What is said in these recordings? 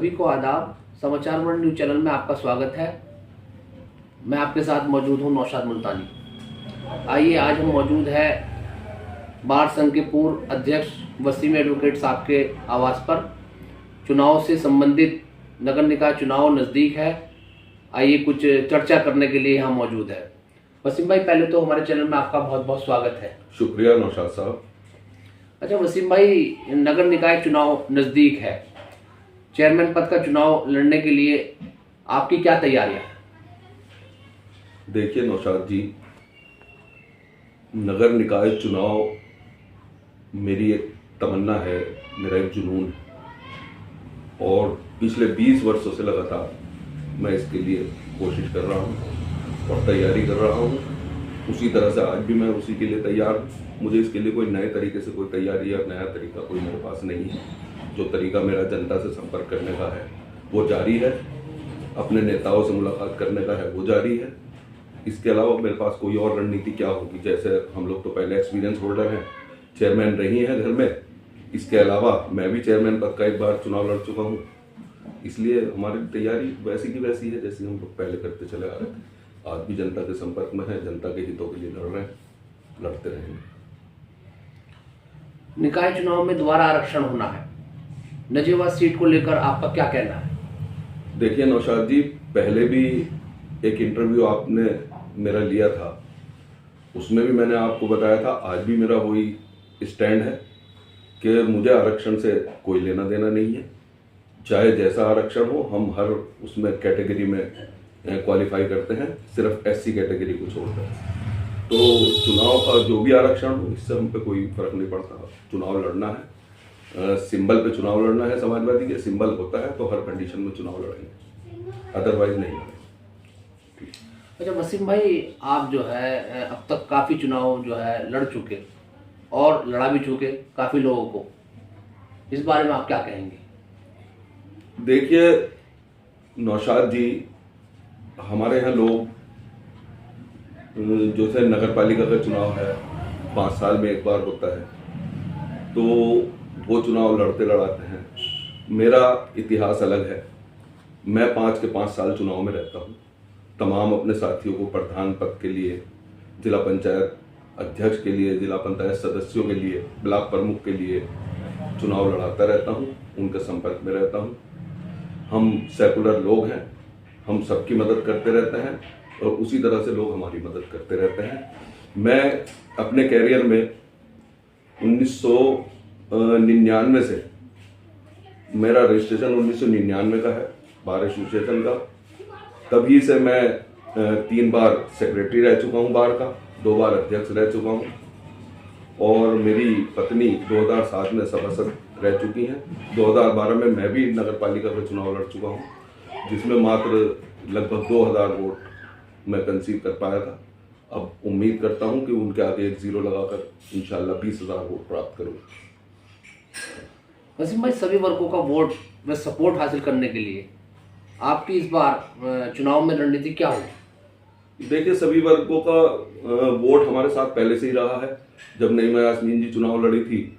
सभी को आदाब। समाचार वर्ल्ड न्यूज चैनल में आपका स्वागत है। मैं आपके साथ मौजूद हूं नौशाद मुल्तानी। आइए, आज हम मौजूद है बार संघ के पूर्व अध्यक्ष वसीम एडवोकेट साहब के आवास पर। चुनाव से संबंधित नगर निकाय चुनाव नज़दीक है। आइए, कुछ चर्चा करने के लिए यहाँ मौजूद है। वसीम भाई, पहले तो हमारे चैनल में आपका बहुत बहुत स्वागत है। शुक्रिया नौशाद साहब। अच्छा वसीम भाई, नगर निकाय चुनाव नज़दीक है। चेयरमैन पद का चुनाव लड़ने के लिए आपकी क्या तैयारियां हैं? देखिए नौशाद जी, नगर निकाय चुनाव मेरी एक तमन्ना है, मेरा एक जुनून है और पिछले 20 वर्षों से लगातार मैं इसके लिए कोशिश कर रहा हूँ और तैयारी कर रहा हूँ। उसी तरह से आज भी मैं उसी के लिए तैयार हूँ। मुझे इसके लिए कोई नए तरीके से कोई तैयारी या नया तरीका कोई मेरे पास नहीं है। जो तरीका मेरा जनता से संपर्क करने का है वो जारी है, अपने नेताओं से मुलाकात करने का है वो जारी है। इसके अलावा मेरे पास कोई और रणनीति क्या होगी? जैसे हम लोग तो पहले एक्सपीरियंस होल्डर हैं, चेयरमैन रही हैं घर में। इसके अलावा मैं भी चेयरमैन पद का एक बार चुनाव लड़ चुका हूँ, इसलिए हमारी तैयारी वैसी की वैसी है जैसी हम लोग पहले करते चले आ रहे थे। आज भी जनता के संपर्क में है, जनता के हितों के लिए लड़ रहे हैं, लड़ते रहेंगे। निकाय चुनाव में दोबारा आरक्षण होना है, नजीबाबाद सीट को लेकर आपका क्या कहना है? देखिए नौशाद जी, पहले भी एक इंटरव्यू आपने मेरा लिया था, उसमें भी मैंने आपको बताया था, आज भी मेरा वही स्टैंड है कि मुझे आरक्षण से कोई लेना देना नहीं है। चाहे जैसा आरक्षण हो, हम हर उसमें कैटेगरी में क्वालिफाई करते हैं, सिर्फ एससी कैटेगरी को छोड़कर। तो चुनाव का जो भी आरक्षण हो, इससे हम पे कोई फर्क नहीं पड़ता। चुनाव लड़ना है, सिंबल पे चुनाव लड़ना है, समाजवादी के सिंबल होता है तो हर कंडीशन में चुनाव लड़ेंगे, अदरवाइज नहीं लड़ेंगे। अच्छा वसीम भाई, आप जो है अब तक काफ़ी चुनाव जो है लड़ चुके और लड़ा भी चुके काफ़ी लोगों को, इस बारे में आप क्या कहेंगे? देखिए नौशाद जी, हमारे यहाँ लोग जो से नगर पालिका का चुनाव है 5 साल में एक बार होता है, तो वो चुनाव लड़ते लड़ाते हैं। मेरा इतिहास अलग है। मैं 5 के 5 साल चुनाव में रहता हूँ। तमाम अपने साथियों को प्रधान पद के लिए, जिला पंचायत अध्यक्ष के लिए, जिला पंचायत सदस्यों के लिए, ब्लॉक प्रमुख के लिए चुनाव लड़ाता रहता हूँ, उनके संपर्क में रहता हूँ। हम सेकुलर लोग हैं, हम सबकी मदद करते रहते हैं और उसी तरह से लोग हमारी मदद करते रहते हैं। मैं अपने कैरियर में 1999 से, मेरा रजिस्ट्रेशन 1999 का है बार एसोसिएशन का। तभी से मैं 3 बार सेक्रेटरी रह चुका हूँ बार का, 2 बार अध्यक्ष रह चुका हूँ और मेरी पत्नी 2007 में सभासद रह चुकी हैं। 2012 में मैं भी नगर पालिका का चुनाव लड़ चुका हूँ, जिसमें मात्र लगभग 2000 वोट मैं कंसीव कर पाया था। अब उम्मीद करता हूँ कि उनके आगे एक 0 लगाकर इंशाल्लाह 20,000 वोट प्राप्त करूँगा। वसीम भाई, सभी वर्गों का वोट व सपोर्ट हासिल करने के लिए आपकी इस बार चुनाव में रणनीति क्या होगी? देखिए, सभी वर्गों का वोट हमारे साथ पहले से ही रहा है। जब नईमा यास्मीन जी चुनाव लड़ी थी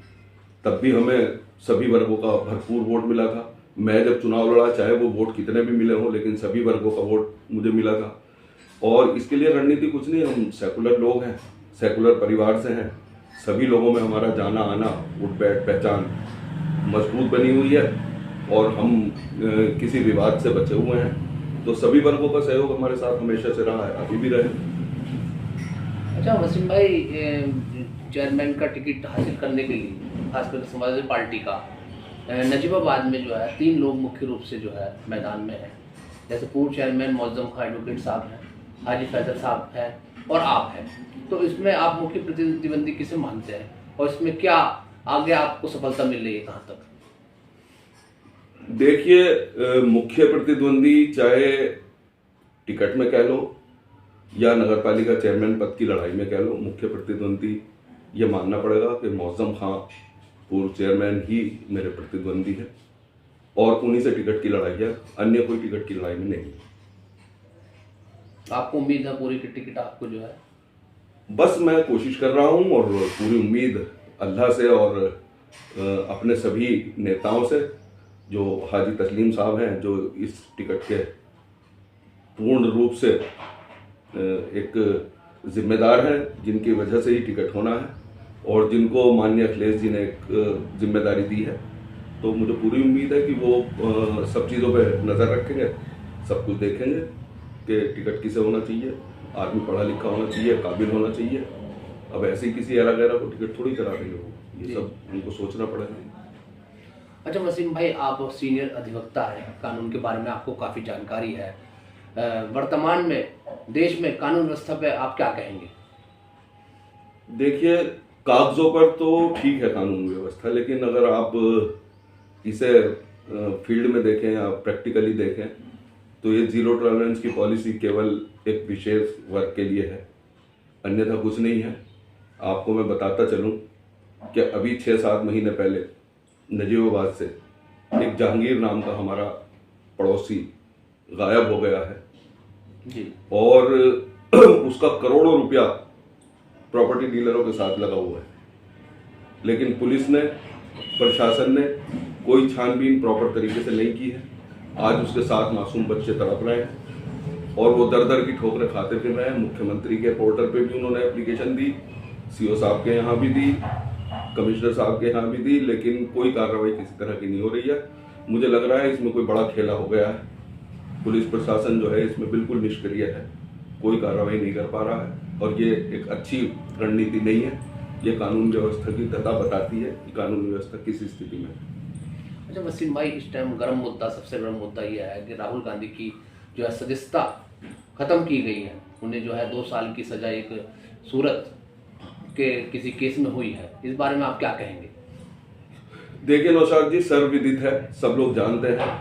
तब भी हमें सभी वर्गों का भरपूर वोट मिला था। मैं जब चुनाव लड़ा, चाहे वो वोट कितने भी मिले हों, लेकिन सभी वर्गों का वोट मुझे मिला था। और इसके लिए रणनीति कुछ नहीं, हम सेकुलर लोग हैं, सेकुलर परिवार से हैं। सभी लोगों में हमारा जाना आना, उठ बैठ पहचान मजबूत बनी हुई है और हम किसी विवाद से बचे हुए हैं। तो सभी वर्गों का सहयोग हमारे साथ हमेशा से रहा है, अभी भी रहे। अच्छा वसीम भाई, चेयरमैन का टिकट हासिल करने के लिए खासकर समाजवादी पार्टी का नजीबाबाद में जो है 3 लोग मुख्य रूप से जो है मैदान में हैं। जैसे पूर्व चेयरमैन मौजम खां एडवोकेट साहब हैं, हाजी फैजल साहब हैं और आप हैं। तो इसमें आप मुख्य प्रतिद्वंदी किसे मानते हैं और इसमें क्या आगे आपको सफलता मिल रही है, कहाँ तक? देखिए, मुख्य प्रतिद्वंदी चाहे टिकट में कह लो या नगर पालिका चेयरमैन पद की लड़ाई में कह लो, मुख्य प्रतिद्वंदी ये मानना पड़ेगा कि मौजम खां पूर्व चेयरमैन ही मेरे प्रतिद्वंदी है और उन्हीं से टिकट की लड़ाई है, अन्य कोई टिकट की लड़ाई में नहीं। आपको उम्मीद है पूरी कि टिकट आपको जो है? बस मैं कोशिश कर रहा हूँ और पूरी उम्मीद अल्लाह से और अपने सभी नेताओं से जो हाजी तस्लीम साहब हैं, जो इस टिकट के पूर्ण रूप से एक जिम्मेदार हैं, जिनकी वजह से ही टिकट होना है और जिनको माननीय अखिलेश जी ने एक जिम्मेदारी दी है। तो मुझे पूरी उम्मीद है कि वो सब चीज़ों पे नज़र रखेंगे, सब कुछ देखेंगे कि टिकट किसे होना चाहिए, आदमी पढ़ा लिखा होना चाहिए, काबिल होना चाहिए। अब ऐसे ही किसी एरा गैरा को टिकट थोड़ी करा देंगे वो, ये सब उनको सोचना पड़ेगा। अच्छा वसीम भाई, आप सीनियर अधिवक्ता हैं, कानून के बारे में आपको काफ़ी जानकारी है। वर्तमान में देश में कानून व्यवस्था पे आप क्या कहेंगे? देखिए, कागजों पर तो ठीक है कानून व्यवस्था, लेकिन अगर आप इसे फील्ड में देखें या प्रैक्टिकली देखें तो ये जीरो टॉलरेंस की पॉलिसी केवल एक विशेष वर्ग के लिए है, अन्यथा कुछ नहीं है। आपको मैं बताता चलूं कि अभी 6-7 महीने पहले नजीबाबाद से एक जहांगीर नाम का हमारा पड़ोसी गायब हो गया है जी, और उसका करोड़ों रुपया प्रॉपर्टी डीलरों के साथ लगा हुआ है, लेकिन पुलिस ने, प्रशासन ने कोई छानबीन प्रॉपर तरीके से नहीं की है। आज उसके साथ मासूम बच्चे तड़प रहे हैं और वो दर दर की ठोकरें खाते फिर रहे हैं। मुख्यमंत्री के पोर्टल पे भी उन्होंने एप्लीकेशन दी, सीओ साहब के यहाँ भी दी, कमिश्नर साहब के यहाँ भी दी, लेकिन कोई कार्रवाई किसी तरह की नहीं हो रही है। मुझे लग रहा है इसमें कोई बड़ा खेला हो गया है। पुलिस प्रशासन जो है इसमें बिल्कुल निष्क्रिय है, कोई कार्रवाई नहीं कर पा रहा है और ये एक अच्छी रणनीति नहीं है। ये कानून व्यवस्था की दशा बताती है कि कानून व्यवस्था किस स्थिति में है। अच्छा वसीम भाई, इस टाइम गर्म मुद्दा, सबसे गर्म मुद्दा ये है कि राहुल गांधी की जो है सदस्यता खत्म की गई है। उन्हें जो है 2 साल की सजा एक सूरत के किसी केस में हुई है, इस बारे में आप क्या कहेंगे? देखिए नौशाद जी, सर्वविदित है, सब लोग जानते हैं,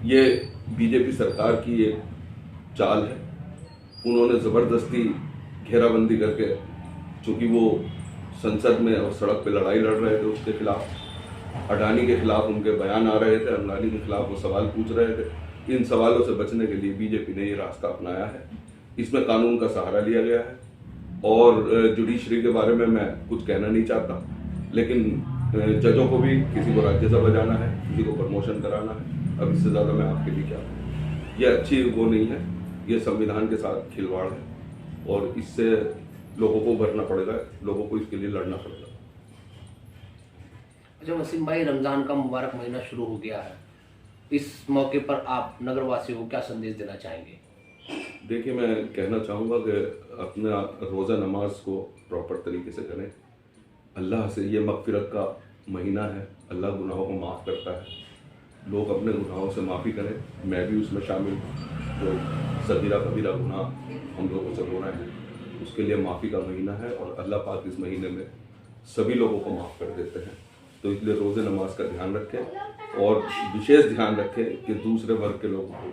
ये बीजेपी सरकार की एक चाल है। उन्होंने ज़बरदस्ती घेराबंदी करके, चूंकि वो संसद में और सड़क पे लड़ाई लड़ रहे थे उसके खिलाफ, अडानी के खिलाफ उनके बयान आ रहे थे, अडानी के खिलाफ वो सवाल पूछ रहे थे, इन सवालों से बचने के लिए बीजेपी ने ये रास्ता अपनाया है। इसमें कानून का सहारा लिया गया है और जुडिशरी के बारे में मैं कुछ कहना नहीं चाहता, लेकिन जजों को भी, किसी को राज्यसभा जाना है, किसी को प्रमोशन कराना है। अब इससे ज़्यादा मैं आपके लिए क्या कहूँ? ये अच्छी वो नहीं है, ये संविधान के साथ खिलवाड़ है और इससे लोगों को भरना पड़ेगा, लोगों को इसके लिए लड़ना पड़ेगा। अच्छा वसीम भाई, रमज़ान का मुबारक महीना शुरू हो गया है, इस मौके पर आप नगरवासियों को क्या संदेश देना चाहेंगे? देखिए, मैं कहना चाहूँगा कि अपना रोज़ा नमाज को प्रॉपर तरीके से करें। अल्लाह से ये मग़फ़िरत का महीना है, अल्लाह गुनाहों को माफ़ करता है। लोग अपने गुनाहों से माफ़ी करें, मैं भी उसमें शामिल हूँ। जो सगीरा कबीरा गुनाह हम लोगों से हो रहे हैं, उसके लिए माफ़ी का महीना है और अल्लाह पाक इस महीने में सभी लोगों को माफ़ कर देते हैं। तो इसलिए रोज़े नमाज का ध्यान रखें और विशेष ध्यान रखें कि दूसरे वर्ग के लोगों को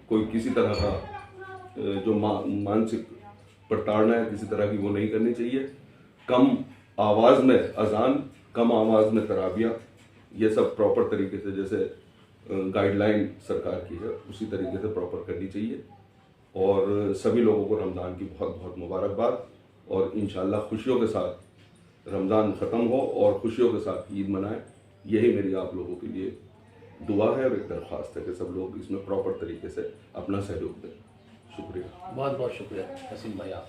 कोई किसी तरह का जो मानसिक प्रताड़ना है, किसी तरह की वो नहीं करनी चाहिए। कम आवाज़ में अजान, कम आवाज़ में तराबियाँ, ये सब प्रॉपर तरीके से, जैसे गाइडलाइन सरकार की है उसी तरीके से प्रॉपर करनी चाहिए। और सभी लोगों को रमज़ान की बहुत बहुत मुबारकबाद और इंशाअल्लाह खुशियों के साथ रमज़ान ख़त्म हो और खुशियों के साथ ईद मनाएं। यही मेरी आप लोगों के लिए दुआ है और एक दरख्वास्त है कि सब लोग इसमें प्रॉपर तरीके से अपना सहयोग दें। शुक्रिया, बहुत बहुत शुक्रिया वसीम भाई आप।